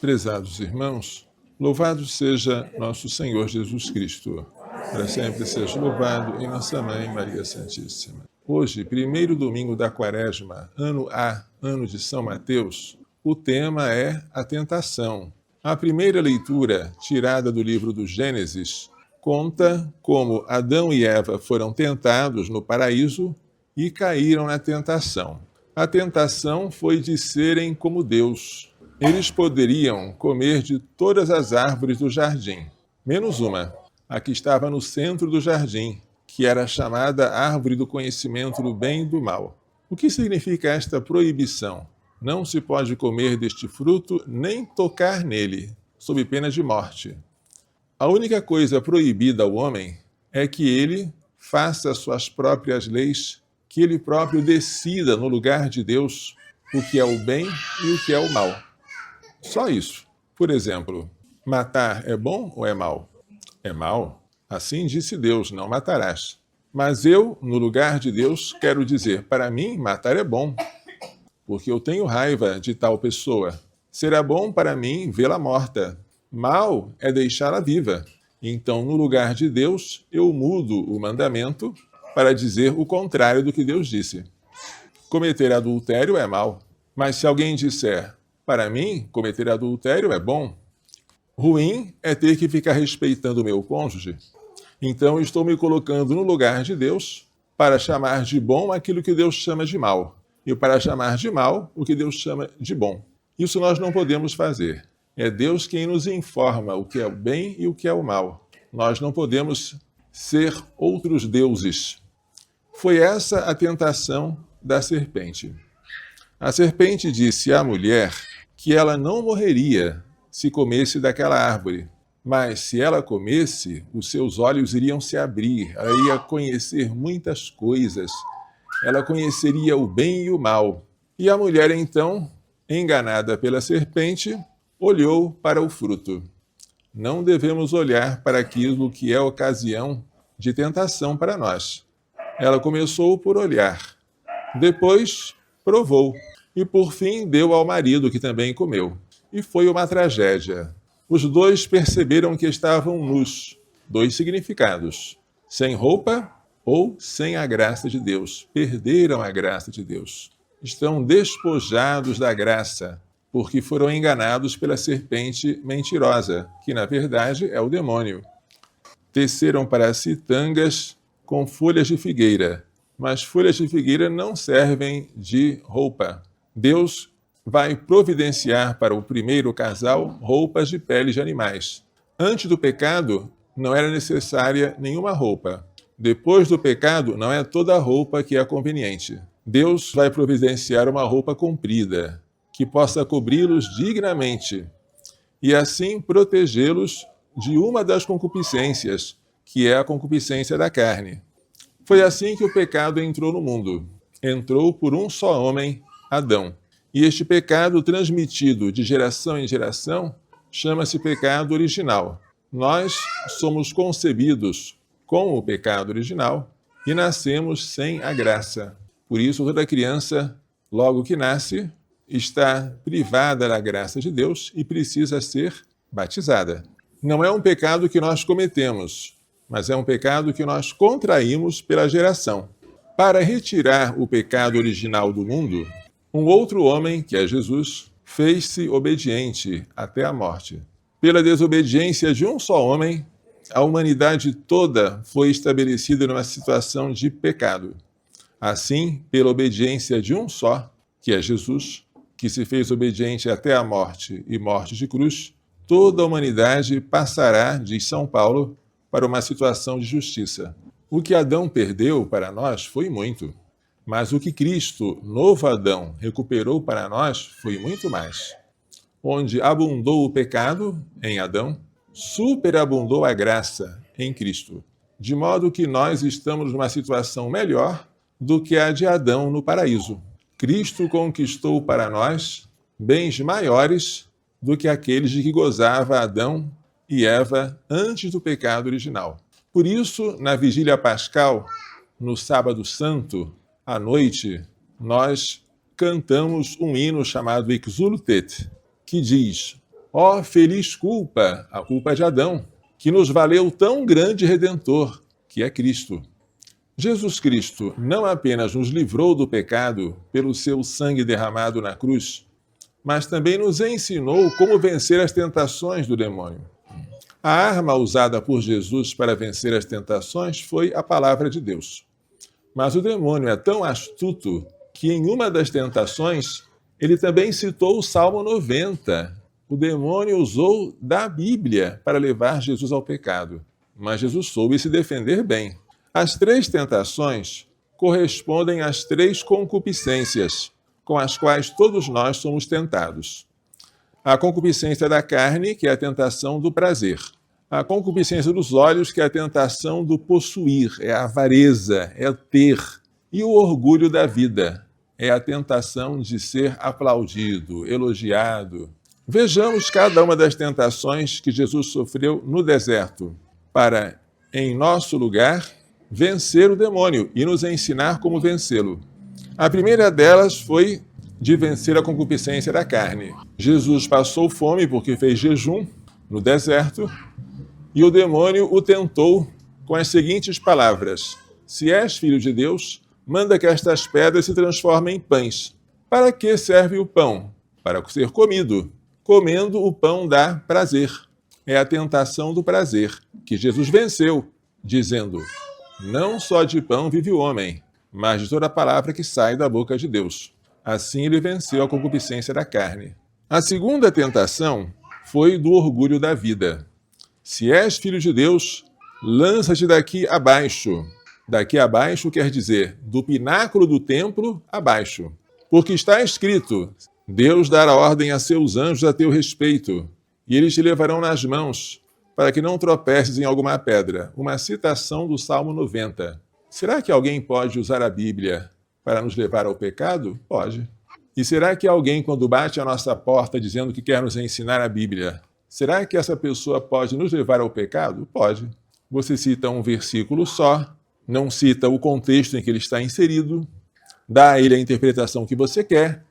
Prezados irmãos, louvado seja nosso Senhor Jesus Cristo. Para sempre seja louvado em nossa Mãe Maria Santíssima. Hoje, primeiro domingo da Quaresma, ano A, ano de São Mateus, o tema é a tentação. A primeira leitura, tirada do livro do Gênesis, conta como Adão e Eva foram tentados no paraíso e caíram na tentação. A tentação foi de serem como Deus. Eles poderiam comer de todas as árvores do jardim, menos uma, a que estava no centro do jardim, que era chamada Árvore do Conhecimento do Bem e do Mal. O que significa esta proibição? Não se pode comer deste fruto nem tocar nele, sob pena de morte. A única coisa proibida ao homem é que ele faça suas próprias leis, que ele próprio decida no lugar de Deus o que é o bem e o que é o mal. Só isso. Por exemplo, matar é bom ou é mal? É mal. Assim disse Deus, não matarás. Mas eu, no lugar de Deus, quero dizer, para mim, matar é bom, porque eu tenho raiva de tal pessoa. Será bom para mim vê-la morta. Mal é deixá-la viva. Então, no lugar de Deus, eu mudo o mandamento para dizer o contrário do que Deus disse. Cometer adultério é mal. Mas se alguém disser, para mim, cometer adultério é bom, ruim é ter que ficar respeitando o meu cônjuge. Então, estou me colocando no lugar de Deus para chamar de bom aquilo que Deus chama de mal, e para chamar de mal o que Deus chama de bom. Isso nós não podemos fazer. É Deus quem nos informa o que é o bem e o que é o mal. Nós não podemos ser outros deuses. Foi essa a tentação da serpente. A serpente disse à mulher que ela não morreria se comesse daquela árvore, mas se ela comesse, os seus olhos iriam se abrir, ela ia conhecer muitas coisas, ela conheceria o bem e o mal. E a mulher, então, enganada pela serpente, olhou para o fruto. Não devemos olhar para aquilo que é ocasião de tentação para nós. Ela começou por olhar, depois provou, e por fim deu ao marido, que também comeu. E foi uma tragédia. Os dois perceberam que estavam nus. Dois significados: sem roupa ou sem a graça de Deus. Perderam a graça de Deus. Estão despojados da graça, porque foram enganados pela serpente mentirosa, que na verdade é o demônio. Teceram para si tangas com folhas de figueira, mas folhas de figueira não servem de roupa. Deus vai providenciar para o primeiro casal roupas de peles de animais. Antes do pecado, não era necessária nenhuma roupa. Depois do pecado, não é toda roupa que é conveniente. Deus vai providenciar uma roupa comprida, que possa cobri-los dignamente, e assim protegê-los de uma das concupiscências, que é a concupiscência da carne. Foi assim que o pecado entrou no mundo. Entrou por um só homem, Adão. E este pecado transmitido de geração em geração chama-se pecado original. Nós somos concebidos com o pecado original e nascemos sem a graça. Por isso, toda criança, logo que nasce, está privada da graça de Deus e precisa ser batizada. Não é um pecado que nós cometemos, mas é um pecado que nós contraímos pela geração. Para retirar o pecado original do mundo, um outro homem, que é Jesus, fez-se obediente até a morte. Pela desobediência de um só homem, a humanidade toda foi estabelecida numa situação de pecado. Assim, pela obediência de um só, que é Jesus, que se fez obediente até a morte e morte de cruz, toda a humanidade passará, diz São Paulo, para uma situação de justiça. O que Adão perdeu para nós foi muito, mas o que Cristo, novo Adão, recuperou para nós foi muito mais. Onde abundou o pecado, em Adão, superabundou a graça, em Cristo. De modo que nós estamos numa situação melhor do que a de Adão no paraíso. Cristo conquistou para nós bens maiores do que aqueles de que gozava Adão e Eva antes do pecado original. Por isso, na vigília pascal, no sábado santo, à noite, nós cantamos um hino chamado Exultet, que diz: Ó feliz culpa, a culpa de Adão, que nos valeu tão grande Redentor, que é Cristo. Jesus Cristo não apenas nos livrou do pecado pelo seu sangue derramado na cruz, mas também nos ensinou como vencer as tentações do demônio. A arma usada por Jesus para vencer as tentações foi a palavra de Deus. Mas o demônio é tão astuto que em uma das tentações ele também citou o Salmo 90. O demônio usou da Bíblia para levar Jesus ao pecado. Mas Jesus soube se defender bem. As 3 tentações correspondem às 3 concupiscências com as quais todos nós somos tentados. A concupiscência da carne, que é a tentação do prazer. A concupiscência dos olhos, que é a tentação do possuir, é a avareza, é o ter. E o orgulho da vida, é a tentação de ser aplaudido, elogiado. Vejamos cada uma das tentações que Jesus sofreu no deserto, para, em nosso lugar, vencer o demônio e nos ensinar como vencê-lo. A primeira delas foi de vencer a concupiscência da carne. Jesus passou fome porque fez jejum no deserto e o demônio o tentou com as seguintes palavras: se és filho de Deus, manda que estas pedras se transformem em pães. Para que serve o pão? Para ser comido. Comendo o pão dá prazer. É a tentação do prazer, que Jesus venceu, dizendo: não só de pão vive o homem, mas de toda a palavra que sai da boca de Deus. Assim ele venceu a concupiscência da carne. A segunda tentação foi do orgulho da vida. Se és filho de Deus, lança-te daqui abaixo. Daqui abaixo quer dizer do pináculo do templo abaixo. Porque está escrito: Deus dará ordem a seus anjos a teu respeito, e eles te levarão nas mãos, para que não tropeces em alguma pedra. Uma citação do Salmo 90. Será que alguém pode usar a Bíblia para nos levar ao pecado? Pode. E será que alguém, quando bate à nossa porta dizendo que quer nos ensinar a Bíblia, será que essa pessoa pode nos levar ao pecado? Pode. Você cita um versículo só, não cita o contexto em que ele está inserido, dá a ele a interpretação que você quer,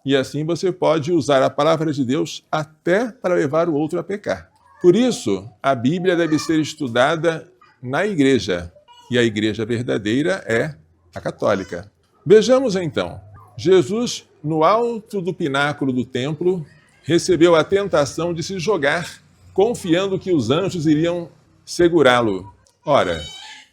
e assim você pode usar a palavra de Deus até para levar o outro a pecar. Por isso, a Bíblia deve ser estudada na igreja, e a igreja verdadeira é a católica. Vejamos então. Jesus, no alto do pináculo do templo, recebeu a tentação de se jogar, confiando que os anjos iriam segurá-lo. Ora,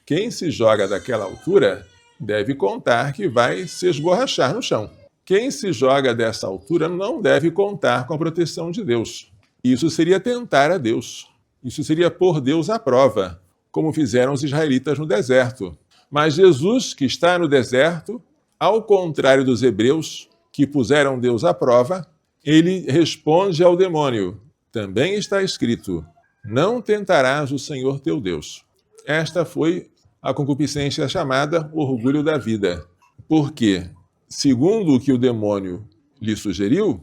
quem se joga daquela altura deve contar que vai se esborrachar no chão. Quem se joga dessa altura não deve contar com a proteção de Deus. Isso seria tentar a Deus. Isso seria pôr Deus à prova, como fizeram os israelitas no deserto. Mas Jesus, que está no deserto, ao contrário dos hebreus, que puseram Deus à prova, ele responde ao demônio: também está escrito, não tentarás o Senhor teu Deus. Esta foi a concupiscência chamada orgulho da vida. Porque, segundo o que o demônio lhe sugeriu,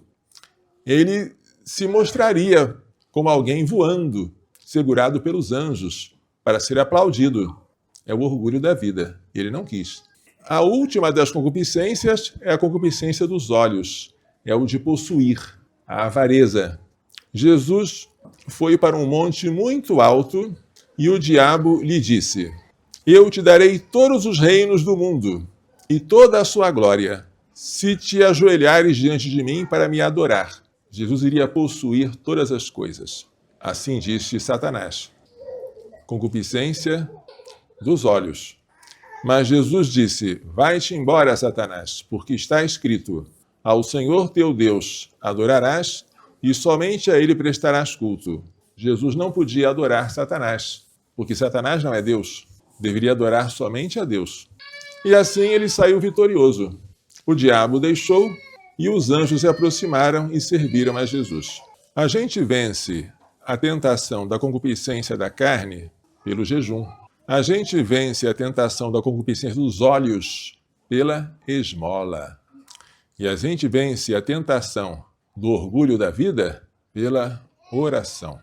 ele se mostraria como alguém voando, segurado pelos anjos, para ser aplaudido. É o orgulho da vida. Ele não quis. A última das concupiscências é a concupiscência dos olhos. É o de possuir, a avareza. Jesus foi para um monte muito alto e o diabo lhe disse: eu te darei todos os reinos do mundo e toda a sua glória, se te ajoelhares diante de mim para me adorar. Jesus iria possuir todas as coisas. Assim disse Satanás. Concupiscência dos olhos. Mas Jesus disse: vai-te embora, Satanás, porque está escrito: ao Senhor teu Deus adorarás e somente a ele prestarás culto. Jesus não podia adorar Satanás, porque Satanás não é Deus. Deveria adorar somente a Deus. E assim ele saiu vitorioso. O diabo deixou e os anjos se aproximaram e serviram a Jesus. A gente vence a tentação da concupiscência da carne pelo jejum. A gente vence a tentação da concupiscência dos olhos pela esmola. E a gente vence a tentação do orgulho da vida pela oração.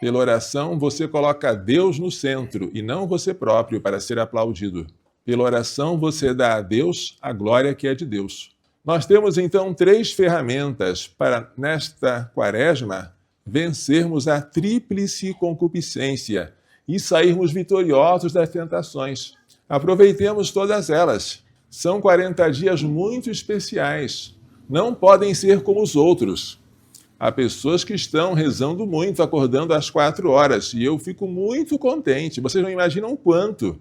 Pela oração, você coloca Deus no centro e não você próprio para ser aplaudido. Pela oração, você dá a Deus a glória que é de Deus. Nós temos então 3 ferramentas para, nesta quaresma, vencermos a tríplice concupiscência e sairmos vitoriosos das tentações. Aproveitemos todas elas. São 40 dias muito especiais. Não podem ser como os outros. Há pessoas que estão rezando muito, acordando às 4 horas, e eu fico muito contente. Vocês não imaginam quanto,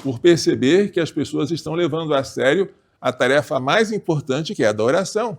por perceber que as pessoas estão levando a sério a tarefa mais importante, que é a da oração.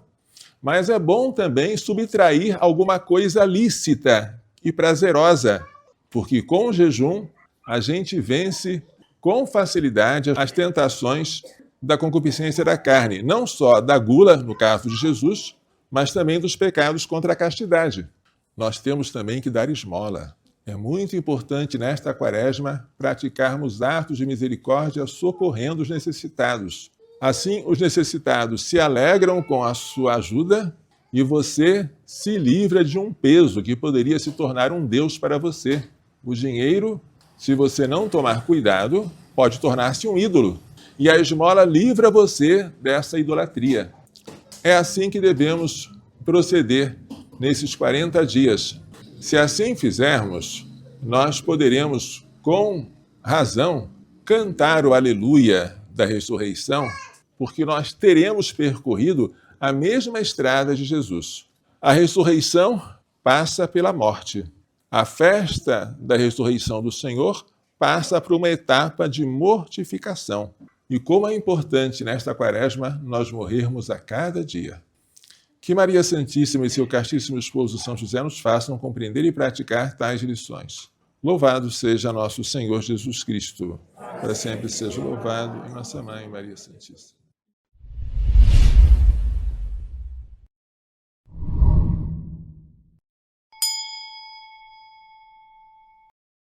Mas é bom também subtrair alguma coisa lícita e prazerosa, porque com o jejum a gente vence com facilidade as tentações da concupiscência da carne, não só da gula, no caso de Jesus, mas também dos pecados contra a castidade. Nós temos também que dar esmola. É muito importante nesta quaresma praticarmos atos de misericórdia socorrendo os necessitados. Assim, os necessitados se alegram com a sua ajuda e você se livra de um peso que poderia se tornar um Deus para você. O dinheiro, se você não tomar cuidado, pode tornar-se um ídolo. E a esmola livra você dessa idolatria. É assim que devemos proceder nesses 40 dias. Se assim fizermos, nós poderemos, com razão, cantar o Aleluia da ressurreição, porque nós teremos percorrido a mesma estrada de Jesus. A ressurreição passa pela morte. A festa da ressurreição do Senhor passa por uma etapa de mortificação. E como é importante nesta quaresma nós morrermos a cada dia. Que Maria Santíssima e seu castíssimo esposo São José nos façam compreender e praticar tais lições. Louvado seja nosso Senhor Jesus Cristo. Para sempre seja louvado, e nossa Mãe Maria Santíssima.